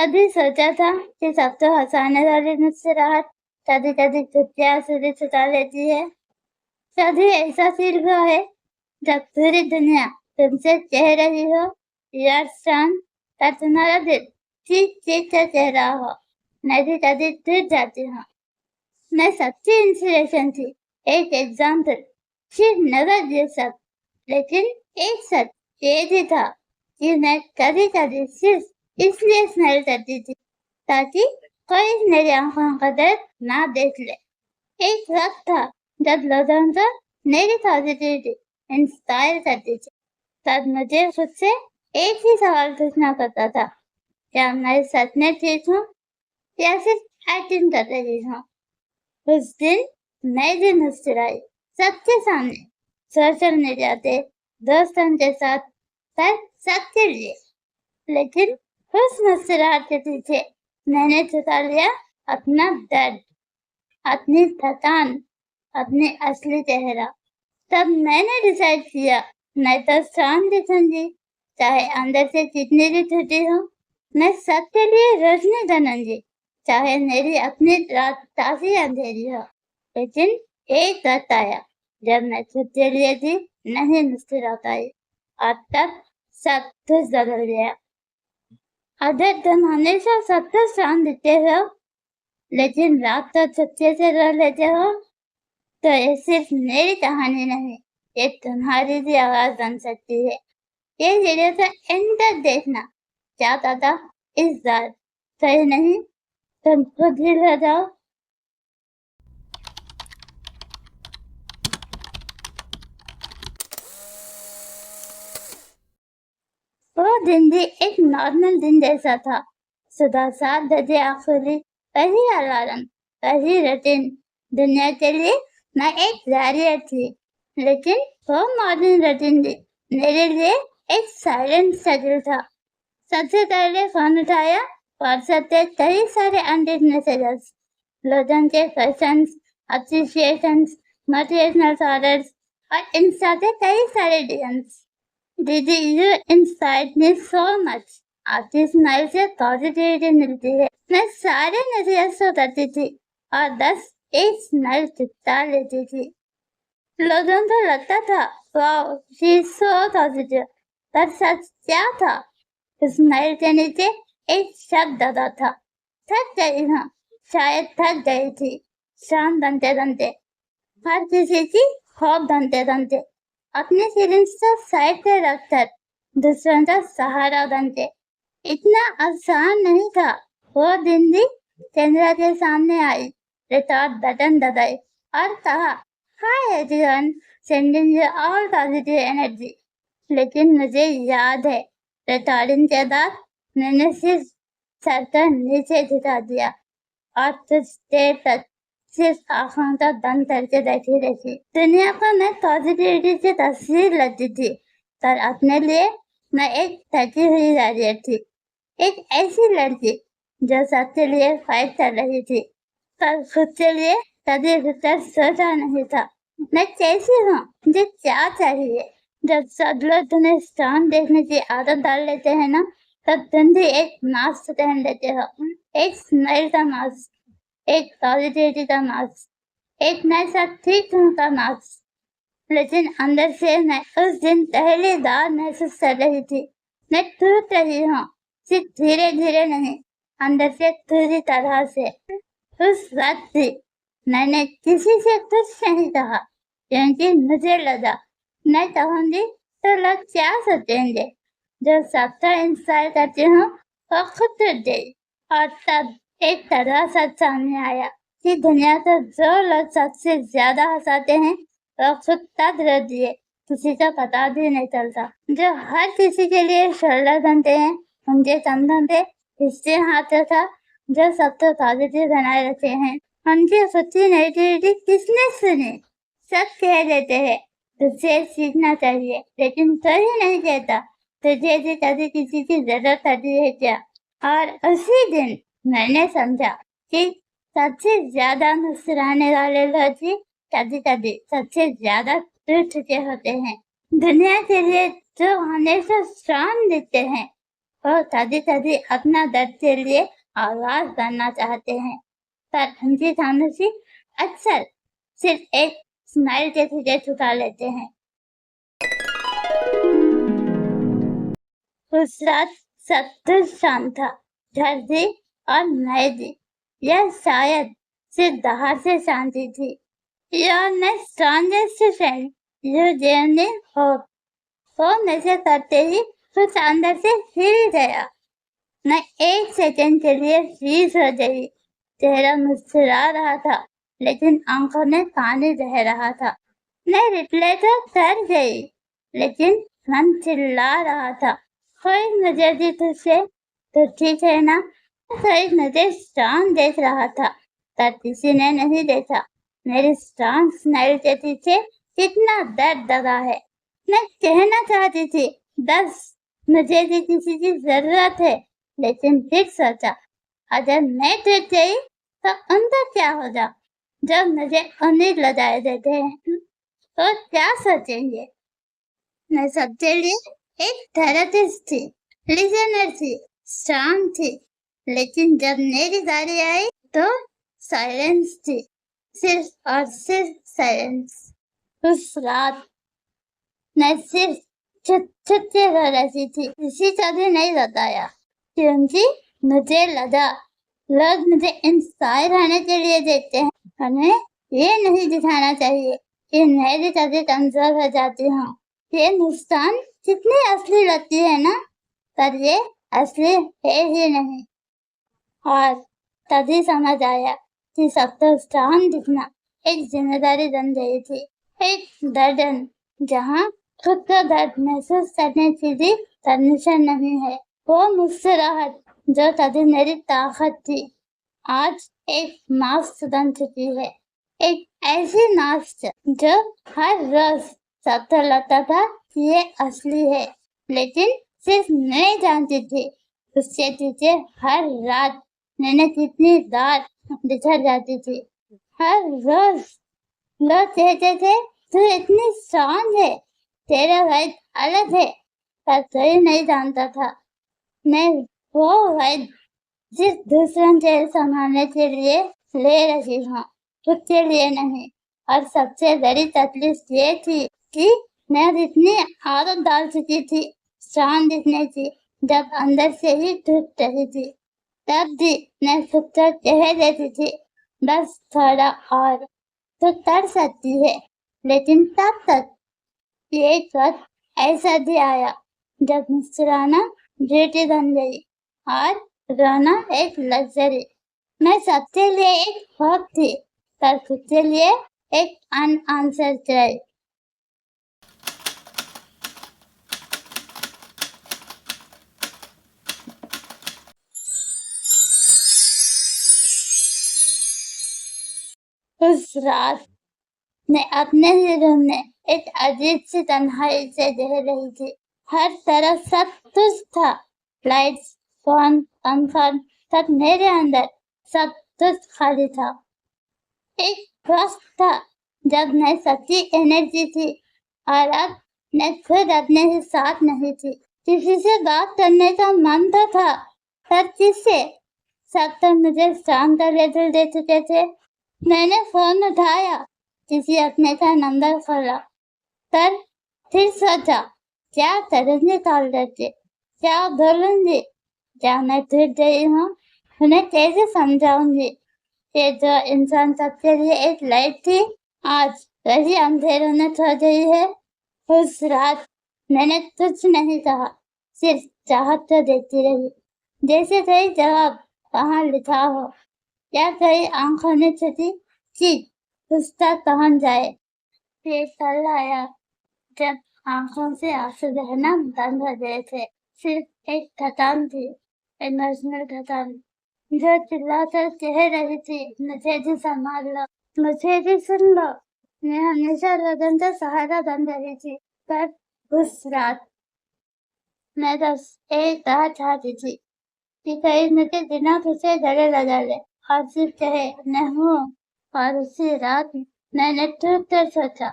कभी सोचा था कि सबको हंसाने वाली मुस्कुराहट कभी कभी चुटिया से छुटा लेती है। कभी ऐसा फील हुआ है जब पूरी दुनिया तुमसे कह रही हो यार शान का तुम्हारा दिल ठीक ठीक से कह रहा हो। मैं भी कभी टूट जाती हूँ। मैं सच्ची इंस्पिरेशन थी, एक example. She never gives up. लेकिन एक सच ये भी था कि मैं कभी कभी सिर्फ इसलिए स्माइल करती थी ताकि कोई मेरी आंखों का दर्द ना देख ले। एक वक्त था जब लोगों को मेरी पॉजिटिविटी इंस्पायर करती थी। तब मुझे खुद से एक ही सवाल पूछना पड़ता था, क्या मैं सच में ठीक हूँ या सिर्फ एक्टिंग कर रही हूँ। उस दिन मैं भी मुस्कुराई सबके सामने, सोशल मीडिया पे, दोस्तों के साथ, पर सबके लिए। लेकिन उस मुस्कुराहट के पीछे मैंने छुपा लिया अपना दर्द, अपनी थकान, अपने असली चेहरा। तब मैंने डिसाइड किया मैं तो शाम दिखूंगी, चाहे अंदर से कितनी भी टूटी हो। मैं सबके लिए रोशनी बनूंगी, चाहे मेरी अपनी रात काफी अंधेरी हो। लेकिन एक वक्त आया जब मैं खुद के लिए भी नहीं मुस्कुरा पाई, और तब सब कुछ बदल गया। अगर तुम हमेशा सबको शांत दिखते हो लेकिन रात को चुपके से रो लेते हो, तो ये सिर्फ मेरी कहानी नहीं, ये तुम्हारी भी आवाज बन सकती है। ये वीडियो तो एंड तक देखना। क्या पता इस बार सही नहीं तुम खुद ही हो जाओ। वो दिन भी एक नॉर्मल दिन जैसा था। सुबह 7 बजे आँख खुली, वही अलार्म, वही रूटीन। दुनिया के लिए मैं एक वॉरियर थी, लेकिन वो मॉर्निंग रूटीन भी मेरे लिए एक साइलेंट शेड्यूल था। सबसे पहले फोन उठाया, व्हाट्सएप पे कई सारे अनरीड मैसेजेस, लोगों के क्वेश्चंस, अप्रिशिएशंस, मोटिवेशनल ऑर्डर्स और इंस्टा पे कई सारे डीएम्स। दीदी you inspired me so much. आपकी स्माइल से पॉजिटिविटी मिलती है। मैं सारे मैसेजेस को करती थी और बस एक स्माइल चिपका लेती थी। लोगों को लगता था wow she is so positive, पर सच क्या था? स्माइल के नीचे एक शब्द दबा था, थक गई हूँ। शायद थक गई थी, शाम बनते बनते, हर किसी की होप बनते बनते, अपने फीलिंग्स को साइड पे रखकर दूसरों का सहारा बनते। इतना आसान नहीं था। वो दिन भी चंद्रा के सामने आई, रिकॉर्ड बटन दबाई और कहा hi everyone, sending you all positive energy. लेकिन मुझे याद है रिकॉर्डिंग के बाद मैंने सिर्फ सर को नीचे झुका दिया और कुछ देर तक सिर्फ आँखों का बंद करके बैठी रही। दुनिया को मैं पॉजिटिविटी से तस्वीर लगती थी, पर अपने लिए मैं एक थकी हुई वॉरियर थी। एक ऐसी लड़की जो सबके लिए फाइट कर रही थी, पर खुद के लिए कभी भीतर सोचा नहीं था मैं कैसी हूँ, मुझे क्या चाहिए। जब सब लोग तुम्हें स्ट्रॉन्ग देखने की आदत डाल लेते हैं ना, तब तुम भी एक मास्क पहन लेते हो, एक स्माइल का मास्क, एक पॉजिटिविटी का मास्क, एक मैं सब ठीक हूँ का मास्क। लेकिन अंदर से मैं उस दिन पहली बार महसूस कर रही थी मैं टूट रही हूँ, सिर्फ धीरे धीरे नहीं, अंदर से पूरी तरह से। उस वक्त भी मैंने किसी से कुछ नहीं कहा, क्योंकि मुझे लगा मैं कहूँगी तो लोग क्या सोचेंगे। जो सबका इंस्पायर करती हूँ वो खुद टूट गई। और तब एक तरह सच सामने आया कि दुनिया को जो लोग सबसे ज्यादा हंसाते हैं वो खुद तब रो दिए किसी को पता भी नहीं चलता। जो हर किसी के लिए शोल्डर बनते हैं उनके कंधों पे हिस्से हाथों था, जो सबको पॉजिटिव बनाए रखे हैं उनकी खुद की नेगेटिविटी किसने सुनी। सब कह देते हैं तुझसे सीखना चाहिए, लेकिन कोई नहीं कहता तुझे भी कभी किसी की जरूरत पड़ती है क्या। और उसी दिन मैंने समझा कि सबसे ज्यादा मुस्कुराने वाले लोग ही कभी कभी सबसे ज्यादा टूट चुके होते हैं। दुनिया के लिए जो हमेशा स्ट्रॉन्ग दिखते हैं वो तभी तभी अपना दर्द के लिए आवाज करना चाहते हैं, पर उनकी खामोशी अक्सर सिर्फ एक स्माइल के पीछे छुपा लेते हैं। उस रात सब कुछ शांत था, धरती और मेहदी। यह शायद सिर्फ बाहर से शांति थी। Your next strongest friend, you journey hope. वो नशे करते ही कुछ अंदर से हिल गया। मैं एक सेकंड के लिए फ्रीज हो गई। चेहरा मुस्कुरा रहा था, लेकिन आंखों में पानी बह रहा था। मैं रिप्ले तो कर गई, लेकिन मन चिल्ला रहा था, कोई मुझे भी तुझसे तो ठीक है ना? कोई मुझे स्ट्रॉन्ग देख रहा था, पर किसी ने नहीं देखा। मेरी स्ट्रॉन्ग स्माइल के पीछे कितना दर्द दबा है। मैं कहना चाहती थी, बस मुझे भी किसी की जरूरत है, लेकिन फिर सोचा, अगर मैं टूट गई तो उनका क्या होगा? जब मुझे उम्मीद लगाए देते हैं तो क्या सोचेंगे? मैं सबके लिए एक थेरेपिस्ट थी, लिसनर थी, स्ट्रॉन्ग थी, लेकिन जब मेरी बारी आई तो साइलेंस थी, सिर्फ और सिर्फ साइलेंस। उस रात मैं सिर्फ छुप के रो रही थी, किसी को भी नहीं बताया, क्योंकि मुझे लगा लोग मुझे इंस्पायर होने के लिए देखते हैं, हमें ये नहीं दिखाना चाहिए कि मैं भी कभी कमजोर हो जाती हूँ। ये मुस्कान कितनी असली लगती है ना, पर ये असली है ही नहीं। और तभी समझ आया कि सबको स्ट्रॉन्ग दिखना एक जिम्मेदारी बन गई थी, एक बर्डन जहाँ खुद का दर्द महसूस करने की भी परमिशन नहीं है। वो मुस्कुराहट जो तभी मेरी ताकत थी, आज एक मास्क बन चुकी है। एक ऐसी मास्क जो हर रोज सबको लगता था कि ये असली है, लेकिन सिर्फ मैं जानती थी उसके पीछे हर रात मैंने कितनी बार बिछड़ जाती थी। हर रोज लोग कहते थे, तू इतनी स्ट्रॉन्ग है, तेरा वैद अलग है, पर कोई नहीं जानता था मैं वो वैद सिर्फ दूसरों के संभालने के लिए ले रही हूँ, खुद के लिए नहीं। और सबसे बड़ी तकलीफ ये थी कि मैं इतनी आदत डाल चुकी थी स्ट्रॉन्ग दिखने की, जब अंदर से ही टूट रही थी, तब भी मैं खुद को कह देती थी, बस थोड़ा और तो कर सकती है। लेकिन तब तक एक वक्त ऐसा भी आया जब मुस्कुराना ड्यूटी बन गई और रोना एक लग्जरी। मैं सबके लिए एक होप थी, पर खुद के लिए एक अनआंसर्ड क्राई। उस रात मैं अपने ही रूम में एक अजीब सी तन्हाई से रह रही थी। हर तरफ सब कुछ था, लाइट्स, फोन, कंफर्ट, सब मेरे अंदर, सब कुछ खाली था। एक वक्त था जब मैं सच्ची एनर्जी थी, और अब मैं खुद अपने ही साथ नहीं थी। किसी से बात करने का मन तो था, पर किससे? सब तो मुझे शाम का लेटर दे चुके थे। मैंने फोन उठाया, किसी अपने का नंबर खोला, पर फिर सोचा, क्या करूंगी कॉल करके, क्या बोलूंगी, क्या मैं टूट गई हूँ, उन्हें कैसे समझाऊंगी कि जो इंसान सबके लिए एक लाइट थी, आज वही अंधेरों में खो गई है। उस रात मैंने कुछ नहीं कहा, सिर्फ चाहत को देखती रही, जैसे कोई जवाब वहाँ लिखा हो, या कोई आंखों में छुपी चीज उस तक पहुंच जाए। फिर कल आया जब आंखों से आंसू बहना बंद हो गए थे, सिर्फ एक थकान थी, इमोशनल थकान, जो चिल्लाकर कह रही थी, मुझे भी संभाल लो, मुझे भी सुन लो। मैं हमेशा लोगों का सहारा बन रही थी, पर उस रात मैं बस एक बात चाहती थी कि कोई मुझे बिना पूछे गले लगा ले और सिर्फ कहे मैं हूँ। और उसी रात मैंने टूट कर सोचा,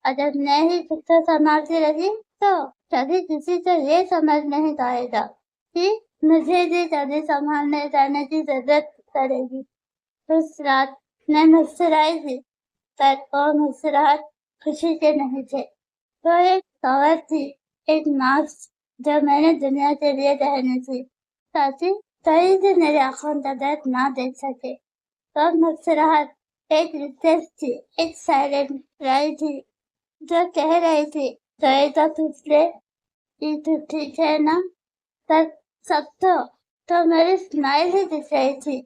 अगर मैं ही खुद को संभालती रही तो कभी किसी को ये समझ नहीं आएगा कि मुझे भी कभी संभालने जाने की जरूरत पड़ेगी। उस रात मैं मुस्कुराई थी, पर वो मुस्कुराहट खुशी के नहीं थे। वो एक कवर थी, एक मास्क जो मैंने दुनिया के लिए पहनी थी, ताकि कहीं भी मेरी आंखों का दर्द ना देख सके। वो मुस्कुराहट एक रिक्वेस्ट थी, एक साइलेंट क्राई थी, जो कह रही थी गए तो पिछले की तो ठीक है ना, पर सब तो मेरी स्माइल ही दिख रही थी,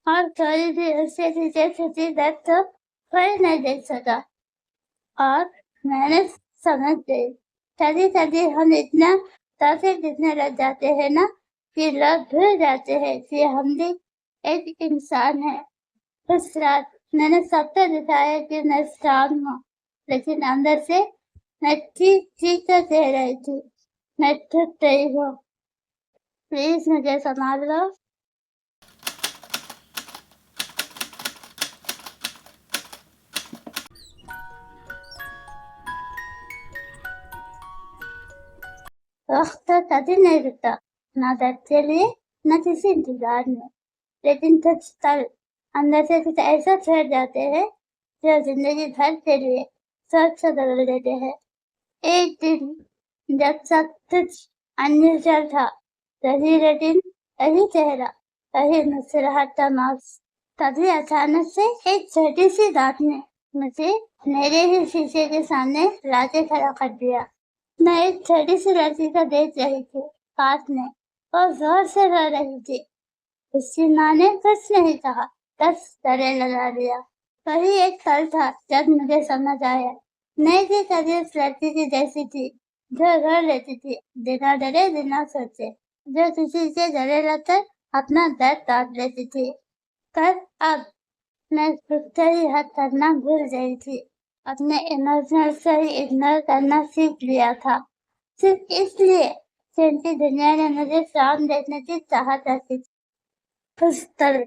और थोड़ी भी उससे पीछे छुपी दर्द तो कोई नहीं देख सका। और मैंने समझ गई, कभी कभी हम इतना काफी दिखने लग जाते हैं ना, कि लोग भूल जाते हैं कि हम भी एक इंसान है। उस रात मैंने सबको दिखाया कि मैं स्ट्रांग हूँ, लेकिन अंदर से मैं ठीक ठीक तो कह रही थी, मैं टूट गई हूँ, प्लीज मुझे संभाल लो। वक्त तो कभी नहीं रुकता, ना दर्द के लिए न किसी इंतजार में, लेकिन कुछ पल अंदर से कुछ ऐसा छड़ जाते हैं जो जिंदगी भर के लिए सोच से बदल देते हैं। एक दिन जब सब कुछ अनयूजुअल था, वही रूटीन, वही चेहरा, वही मुस्कुराहट का मास्क, तभी अचानक से एक छोटी सी बात ने मुझे मेरे ही शीशे के सामने लाके खड़ा कर दिया। मैं एक छोटी सी लड़की को देख रही थी, पास में। वो जोर से रो रही थी। उसकी माँ ने कुछ नहीं कहा, बस गले लगा दिया। वही एक पल था जब मुझे समझ आया, मैं भी कभी उस लड़की की जैसी थी, जो रो लेती थी, बिना डरे बिना सोचे, जो किसी से गले लगकर अपना दर्द काट लेती थी। पर अब मैं खुद से ही हद करना भूल गई थी। अपने इमोशनल से ही इग्नोर करना सीख लिया था, सिर्फ इसलिए क्योंकि दुनिया ने मुझे शाम देखने की चाहत रखी थी। उस पल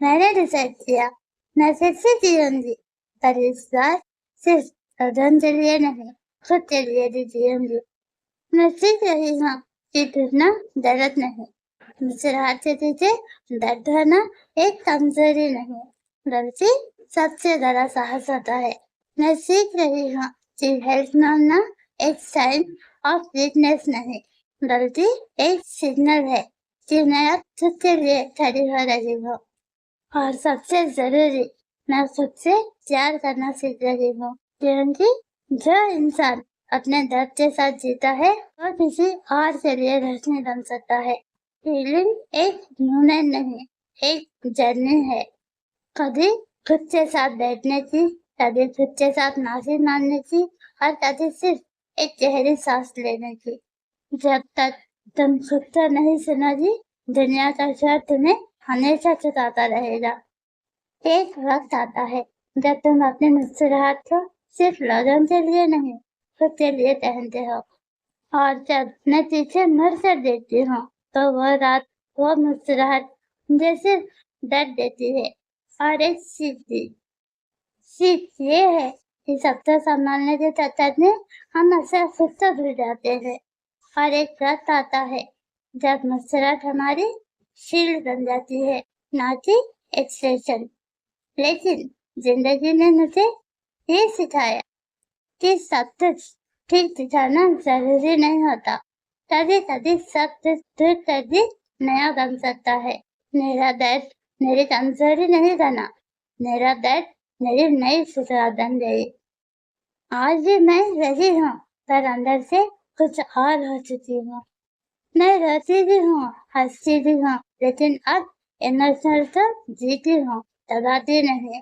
मैंने डिसाइड किया, मैं फिर से जीऊंगी, पर इस बार सिर्फ अदन के लिए नहीं, खुद के लिए भी जीऊंगी। मैं सीख रही हूँ कि टूटना दर्द नहीं, मुस्कुराहट से दर्द होना एक कमजोरी नहीं, बल्कि सबसे बड़ा साहस होता है। मैं सीख रही हूँ कि हेल्प मांगना एक साइन ऑफ वीकनेस नहीं, बल्कि एक सिग्नल है कि मैं अब खुद के लिए खड़ी हो रही हूँ। और सबसे जरूरी, मैं खुद से प्यार करना सीख रही हूँ, क्योंकि जो इंसान अपने दर्द के साथ जीता है, वो किसी और के लिए रोशनी बन सकता है। हीलिंग एक मूवमेंट नहीं, एक जर्नी है। कभी खुद के साथ बैठने की, कभी खुद के साथ माफी मांगने की, और कभी सिर्फ एक गहरी सांस लेने की। जब तक तुम खुद को नहीं सुनोगी, दुनिया का शोर तुम्हें हमेशा सताता रहेगा। एक वक्त आता है जब तुम अपनी मुस्कुराहट को सिर्फ लोगों के लिए नहीं, खुद के लिए पहनते हो। और जब मैं पीछे मुड़ कर देखती हूँ, तो वो रात, वो मुस्कुराहट मुझे सिर्फ दर्द देती है, और एक सीख ये है कि सबको संभालने के चक्कर में हम अक्सर खुद को भूल जाते हैं। और एक वक्त आता है जब मुस्कुराहट हमारी शील्ड बन जाती है, ना कि एक्सप्रेशन। लेकिन जिंदगी ने मुझे ये सिखाया कि सब कुछ ठीक दिखाना जरूरी नहीं होता। कभी कभी सब कुछ दूर कर भी नया बन सकता है। मेरा दर्द मेरी कमजोरी नहीं बना, मेरा दर्द मेरी नई शुरुआत बन गई। आज भी मैं वही हूँ, पर अंदर से कुछ और हो चुकी हूँ। मैं रोती भी हूँ, हंसती भी हूँ, लेकिन अब इमोशनल तो जीती हूँ, दबाती नहीं।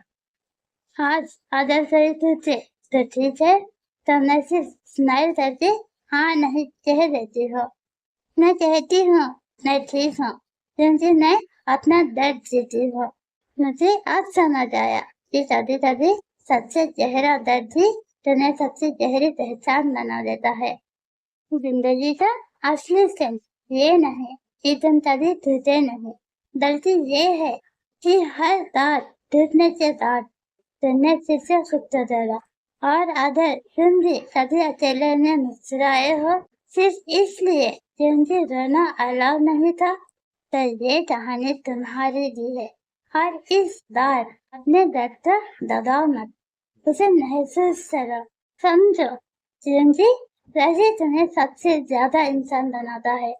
आज अगर कोई पूछे तो ठीक है, तो मैं सिर्फ स्माइल करके हाँ नहीं कह देती हूँ। मैं कहती हूँ मैं ठीक हूँ, क्योंकि मैं अपना दर्द जीती हूँ। मुझे आज समझ आया कि कभी कभी सबसे गहरा दर्द ही तुम्हें सबसे गहरी पहचान बना देता है। जिंदगी का असली सेंस ये नहीं कि तुम कभी टूटे नहीं, बल्कि ये है कि हर बार टूटने के बाद तुमने फिर से खुद को जोड़ा। और अगर तुम भी कभी अकेले में मुस्कुराए हो, सिर्फ इसलिए क्योंकि रोना अलाउ नहीं था, तो ये कहानी तुम्हारे लिए है। और इस बार अपने दर्द पर दबाव मत, उसे महसूस करो, समझो, क्योंकि वही तुम्हें सबसे ज्यादा इंसान बनाता है।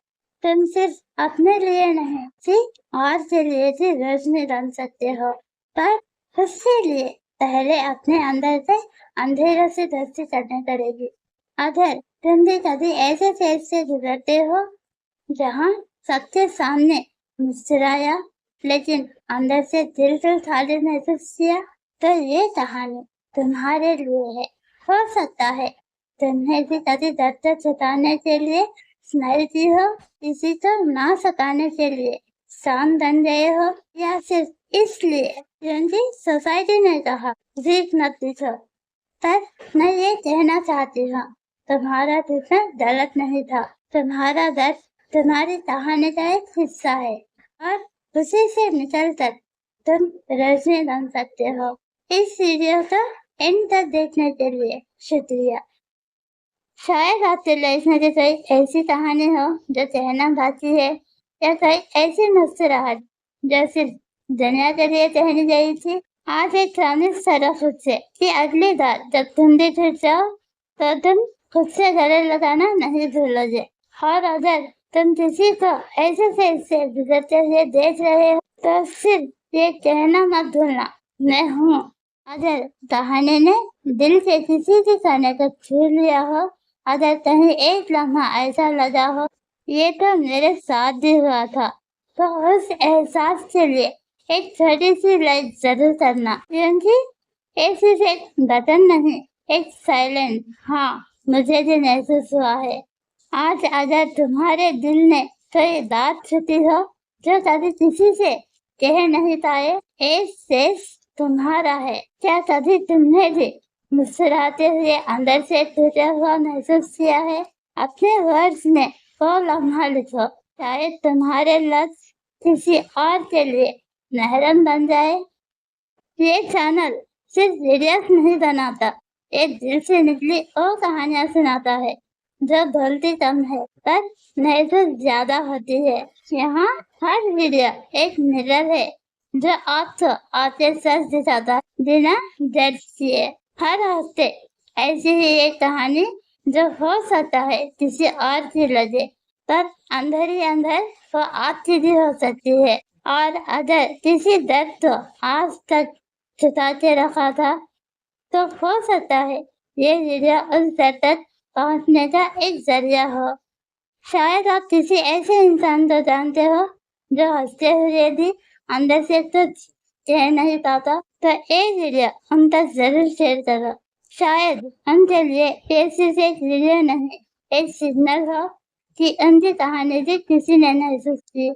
तुम सिर्फ अपने लिए नहीं, सिर्फ और के लिए भी रोशनी बन सकते हो, पर उसके लिए पहले अपने अंदर से अंधेरों से दोस्ती करनी पड़ेगी। अगर तुम भी कभी ऐसे फेज से गुजरते हो जहाँ सबके सामने मुस्कुराया लेकिन अंदर से दिल को खाली महसूस किया, तो ये कहानी तुम्हारे लिए है। हो सकता है तुम्हें भी कभी दर्द छुपाने के लिए स्माइल की हो, किसी को ना सताने के लिए शांत बन गए हो, या सिर्फ इसलिए क्योंकि सोसाइटी ने कहा जीत मत दिखो। पर मैं ये कहना चाहती हूँ, तुम्हारा टूटना गलत नहीं था। तुम्हारा दर्द तुम्हारी कहानी का एक हिस्सा है, और उसी से निकलकर तुम रोशनी बन सकते हो। इस वीडियो को एंड तक देखने के लिए शुक्रिया। शायद आपके लाइफ में भी कोई ऐसी कहानी हो जो कहना बाकी है, या कोई ऐसी मुस्कुराहट जो सिर्फ दुनिया के लिए कहनी गई थी। आज एक प्रॉमिस करो खुद से कि अगली बार जब तुम भी टूट जाओ तो तुम खुद से गले लगाना नहीं भूलोगे। और अगर तुम किसी को ऐसे फेज से गुजरते हुए देख रहे हो तो सिर्फ ये कहना मत भूलना, मैं हूँ। अगर कहानी ने दिल से किसी भी कोने को छू लिया हो, अगर कहीं एक लम्हा ऐसा लगा हो ये तो मेरे साथ भी हुआ था, तो उस एहसास के लिए एक छोटी सी लाइक जरूर करना, क्योंकि ये सिर्फ एक बटन नहीं, एक साइलेंट हाँ मुझे भी महसूस हुआ है। आज अगर तुम्हारे दिल में कोई बात छुपी हो जो कभी किसी से कह नहीं पाए, एक शेष तुम्हारा है। क्या कभी तुमने भी मुस्कुराते हुए अंदर से टूटा हुआ महसूस किया है? अपने वर्ड्स में वो लम्हा लिखो, शायद तुम्हारे लफ्ज किसी और के लिए महरम बन जाए। ये चैनल सिर्फ वीडियोस नहीं बनाता, एक दिल से निकली वो कहानियां सुनाता है जो बोलती कम है पर महसूस ज्यादा होती है। यहाँ हर वीडियो एक मिरर है जो आपको आपके सच दिखाता है बिना जज किए। हर हफ्ते ऐसी ही एक कहानी जो हो सकता है किसी और की लगे, पर अंदर ही अंदर वो आपकी भी हो सकती है। और अगर किसी दर्द को आज तक छुपा के रखा था, तो हो सकता है ये वीडियो उस दर्द तक पहुंचने का एक जरिया हो। शायद आप किसी ऐसे इंसान को जानते हो जो हंसते हुए भी अंदर से कुछ कह नहीं पाता, तो ये वीडियो उन तक जरूर शेयर करो। शायद उनके लिए ये सिर्फ एक वीडियो नहीं, एक सिग्नल हो कि उनकी कहानी भी किसी ने महसूस की।